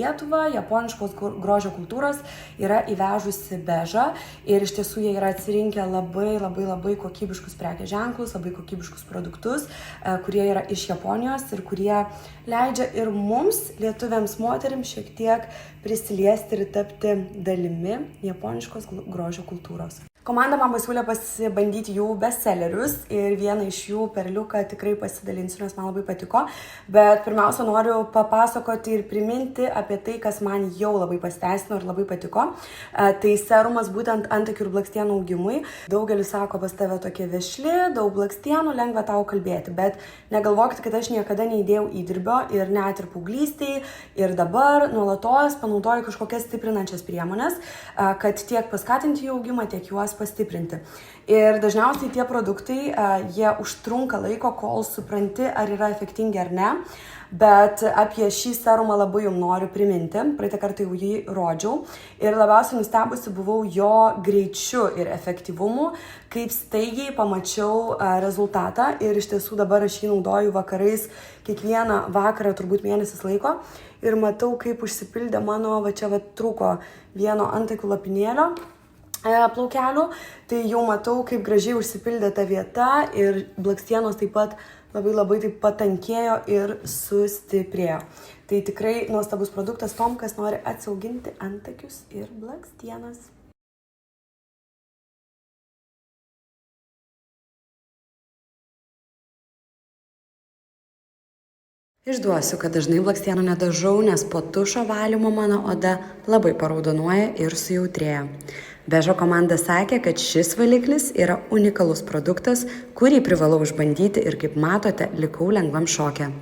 Lietuvą japoniškos grožio kultūros yra įvežusi Bežą ir iš tiesų jie yra atsirinkę labai kokybiškus prekės ženklus, labai kokybiškus produktus, kurie yra iš Japonijos ir kurie leidžia ir mums, lietuviams moterims, šiek tiek prisiliesti ir tapti dalimi japoniškos grožio kultūros. Komanda man pasiūlė pasibandyti jų bestsellerius ir vieną iš jų perliuką tikrai pasidalinsiu, nes man labai patiko. Bet pirmiausia, noriu papasakoti ir priminti apie tai, kas man jau labai pasiteisino ir labai patiko. Tai serumas būtent antakių ir blakstienų augimui. Daugelis sako, pas tave tokie vešli, daug blakstienų, lengva tau kalbėti. Bet negalvokite, kad aš niekada neįdėjau įdirbio ir net ir paauglystėj ir dabar nuolatos panaudoju kažkokias stiprinančias priemonės, kad tiek paskatinti jų augimą, tiek juos pastiprinti. Ir dažniausiai tie produktai, jie užtrunka laiko, kol supranti, ar yra efektingi ar ne. Bet apie šį serumą labai jums noriu priminti. Praeitą kartą jau jį rodžiau. Ir labiausiai nustebusi buvau jo greičiu ir efektyvumu, kaip staigiai pamačiau rezultatą. Ir iš tiesų dabar aš jį naudoju vakarais kiekvieną vakarą, turbūt mėnesis laiko. Ir matau, kaip užsipildė mano, čia trūko vieno antakių lopinėlio plaukelių, tai jau matau, kaip gražiai užsipildė ta vieta ir blakstienos taip pat labai taip patankėjo ir sustiprėjo. Tai tikrai nuostabus produktas tom, kas nori atsiauginti antakius ir blakstienas. Išduosiu, kad dažnai blakstienų nedažau, nes po tušo valymo mano oda labai paraudonuoja ir sujautrėja. Bežo komanda sakė, kad šis valiklis yra unikalus produktas, kurį privalau išbandyti ir kaip matote, likau lengvam šoke.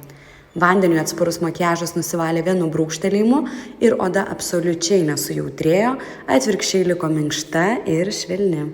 Vandeniui atsparus makiažas nusivalė vienu brūkštelėjimu ir oda absoliučiai nesujautrėjo, atvirkščiai liko minkšta ir švelni.